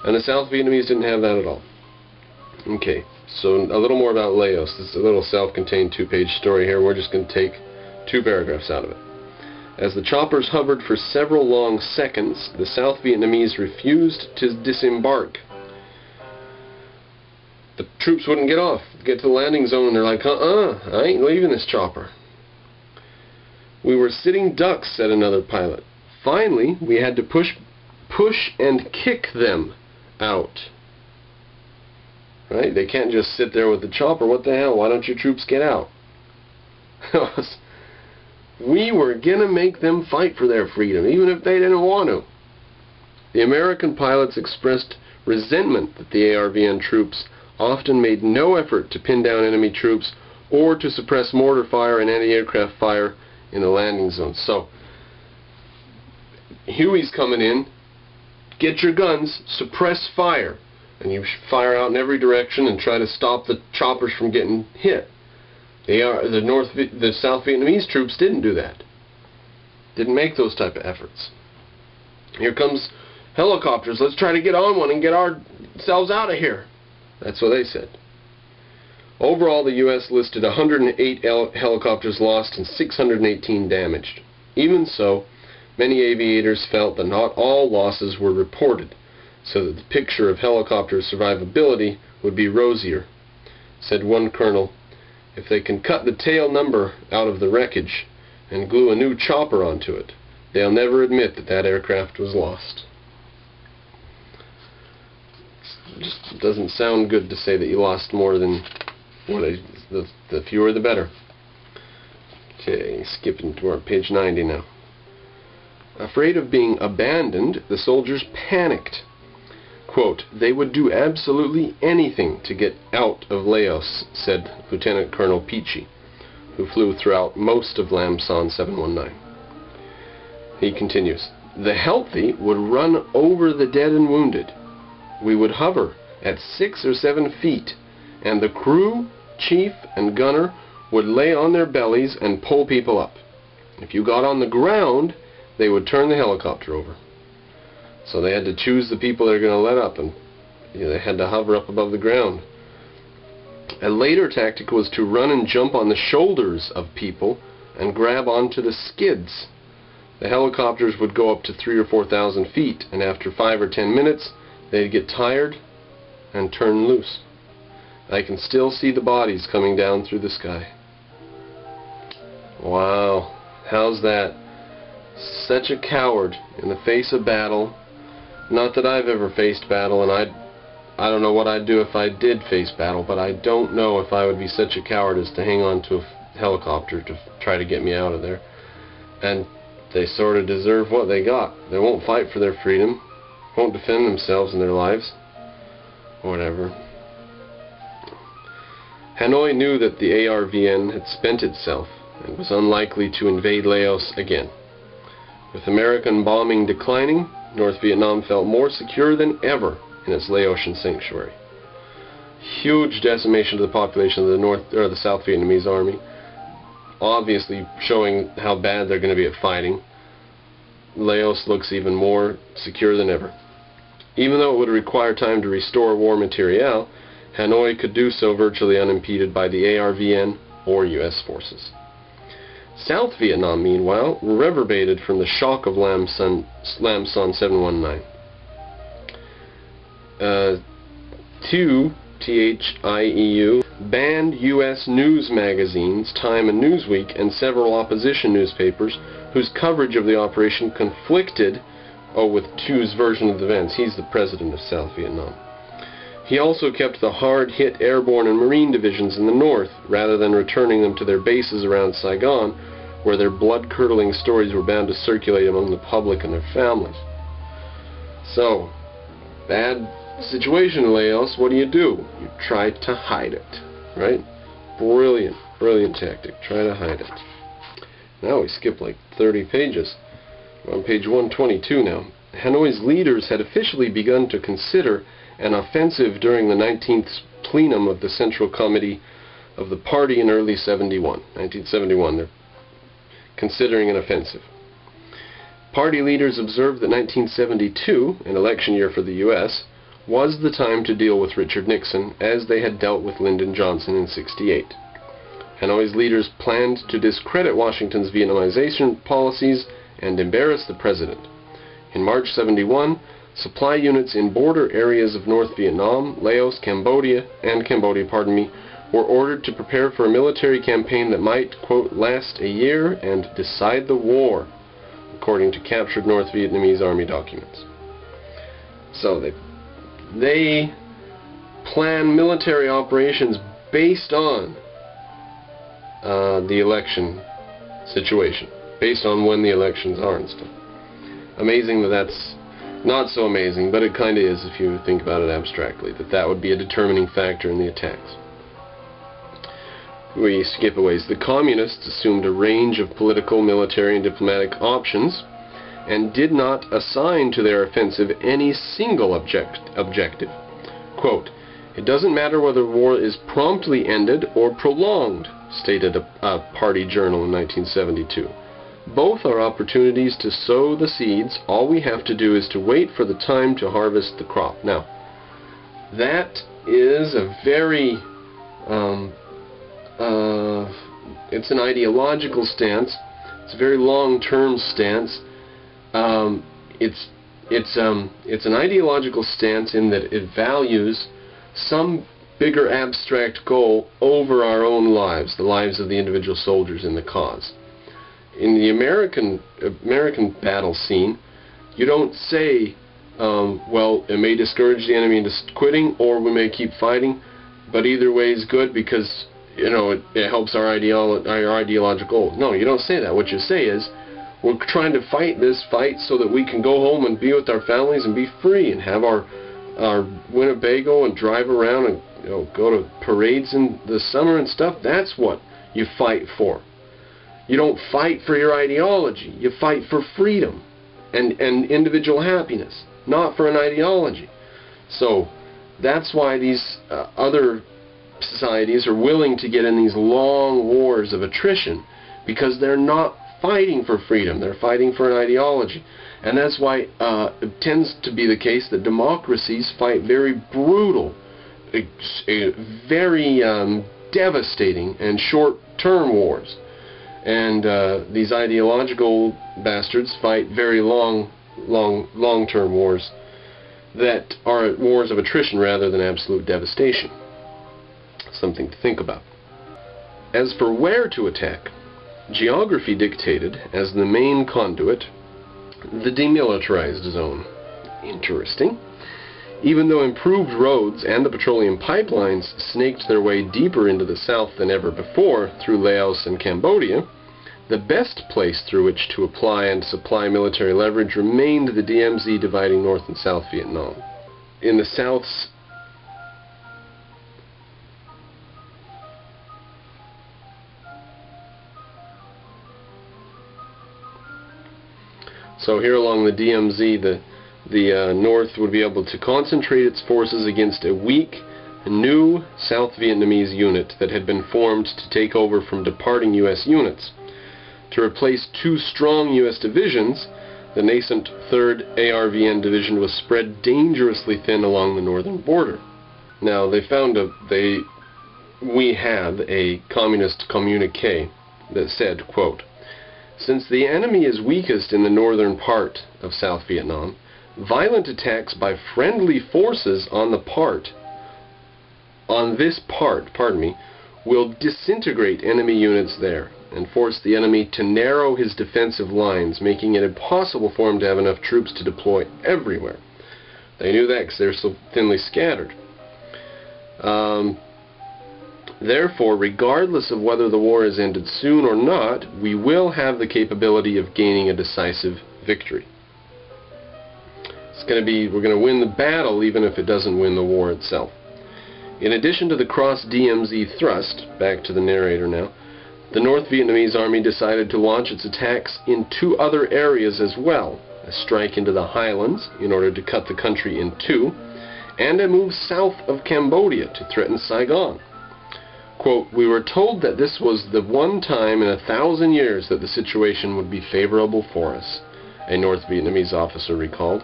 And the South Vietnamese didn't have that at all. Okay, so a little more about Laos. This is a little self-contained two-page story here. We're just going to take 2 paragraphs out of it. As the choppers hovered for several long seconds, the South Vietnamese refused to disembark. The troops wouldn't get off, get to the landing zone, and they're like, I ain't leaving this chopper. We were sitting ducks, said another pilot. Finally, we had to push and kick them out. Right? They can't just sit there with the chopper. What the hell? Why don't your troops get out? We were going to make them fight for their freedom, even if they didn't want to. The American pilots expressed resentment that the ARVN troops often made no effort to pin down enemy troops or to suppress mortar fire and anti-aircraft fire in the landing zone. So, Huey's coming in, get your guns, suppress fire, and you fire out in every direction and try to stop the choppers from getting hit. The South Vietnamese troops didn't do that. Didn't make those type of efforts. Here comes helicopters. Let's try to get on one and get ourselves out of here. That's what they said. Overall, the U.S. listed 108 helicopters lost and 618 damaged. Even so, many aviators felt that not all losses were reported, so that the picture of helicopter survivability would be rosier. Said one colonel, "If they can cut the tail number out of the wreckage and glue a new chopper onto it, they'll never admit that that aircraft was lost." It just doesn't sound good to say that you lost more than the fewer the better. Okay, skipping to our page 90 now. Afraid of being abandoned, the soldiers panicked. Quote, "They would do absolutely anything to get out of Laos," said Lieutenant Colonel Peachy, who flew throughout most of Lam Son 719. He continues, "The healthy would run over the dead and wounded. We would hover at 6 or 7 feet, and the crew, chief, and gunner would lay on their bellies and pull people up. If you got on the ground, they would turn the helicopter over." So they had to choose the people they're going to let up, and they had to hover up above the ground. A later tactic was to run and jump on the shoulders of people and grab onto the skids. The helicopters would go up to 3,000 or 4,000 feet, and after 5 or 10 minutes, they'd get tired and turn loose. I can still see the bodies coming down through the sky. Wow, how's that? Such a coward in the face of battle. Not that I've ever faced battle, and I don't know what I'd do if I did face battle, but I don't know if I would be such a coward as to hang on to a helicopter to try to get me out of there. And they sort of deserve what they got. They won't fight for their freedom, won't defend themselves and their lives, whatever. Hanoi knew that the ARVN had spent itself and was unlikely to invade Laos again. With American bombing declining, North Vietnam felt more secure than ever in its Laotian sanctuary. Huge decimation to the population of the South Vietnamese army, obviously showing how bad they're going to be at fighting. Laos looks even more secure than ever. Even though it would require time to restore war materiel, Hanoi could do so virtually unimpeded by the ARVN or U.S. forces. South Vietnam, meanwhile, reverberated from the shock of Lam Son 719. THIEU banned U.S. news magazines, Time and Newsweek, and several opposition newspapers whose coverage of the operation conflicted with Thu's version of the events. He's the president of South Vietnam. He also kept the hard-hit airborne and marine divisions in the north, rather than returning them to their bases around Saigon, where their blood-curdling stories were bound to circulate among the public and their families. So, bad situation in Laos, what do? You try to hide it, right? Brilliant, brilliant tactic. Try to hide it. Now we skip like 30 pages. We're on page 122 now. Hanoi's leaders had officially begun to consider an offensive during the 19th plenum of the Central Committee of the party in early 1971. They're considering an offensive. Party leaders observed that 1972, an election year for the U.S., was the time to deal with Richard Nixon as they had dealt with Lyndon Johnson in '68. Hanoi's leaders planned to discredit Washington's Vietnamization policies and embarrass the president. In March '71, supply units in border areas of North Vietnam, Laos, Cambodia, were ordered to prepare for a military campaign that might, quote, last a year and decide the war, according to captured North Vietnamese Army documents. So they plan military operations based on the election situation, based on when the elections are and stuff. Amazing that that's not so amazing, but it kind of is if you think about it abstractly, that would be a determining factor in the attacks. We skip a ways. The communists assumed a range of political, military, and diplomatic options and did not assign to their offensive any single objective. Quote, "It doesn't matter whether war is promptly ended or prolonged," stated a party journal in 1972. "Both are opportunities to sow the seeds. All we have to do is to wait for the time to harvest the crop." Now, that is a very it's an ideological stance. It's a very long-term stance. It's an ideological stance in that it values some bigger abstract goal over our own lives, the lives of the individual soldiers in the cause. In the American battle scene, you don't say, well, it may discourage the enemy into quitting, or we may keep fighting, but either way is good because, you know, it helps our ideological goal. No, you don't say that. What you say is, we're trying to fight this fight so that we can go home and be with our families and be free and have our Winnebago and drive around and, you know, go to parades in the summer and stuff. That's what you fight for. You don't fight for your ideology. You fight for freedom and individual happiness, not for an ideology. So that's why these other societies are willing to get in these long wars of attrition, because they're not fighting for freedom. They're fighting for an ideology. And that's why it tends to be the case that democracies fight very brutal, very devastating and short-term wars. And these ideological bastards fight very long-term wars that are wars of attrition rather than absolute devastation. Something to think about. As for where to attack, geography dictated, as the main conduit, the demilitarized zone. Interesting. Even though improved roads and the petroleum pipelines snaked their way deeper into the south than ever before through Laos and Cambodia, the best place through which to apply and supply military leverage remained the DMZ dividing North and South Vietnam. In the South's So here along the DMZ, the North would be able to concentrate its forces against a weak, new South Vietnamese unit that had been formed to take over from departing U.S. units. To replace two strong U.S. divisions, the nascent 3rd ARVN Division was spread dangerously thin along the northern border. Now, we had a communist communique that said, quote, "Since the enemy is weakest in the northern part of South Vietnam, violent attacks by friendly forces on this part, will disintegrate enemy units there and force the enemy to narrow his defensive lines, making it impossible for him to have enough troops to deploy everywhere." They knew that because they're so thinly scattered. Therefore, regardless of whether the war is ended soon or not, we will have the capability of gaining a decisive victory. We're going to win the battle even if it doesn't win the war itself. In addition to the cross-DMZ thrust, back to the narrator now, the North Vietnamese Army decided to launch its attacks in two other areas as well: a strike into the highlands in order to cut the country in two, and a move south of Cambodia to threaten Saigon. Quote, "We were told that this was the one time in 1,000 years that the situation would be favorable for us," a North Vietnamese officer recalled.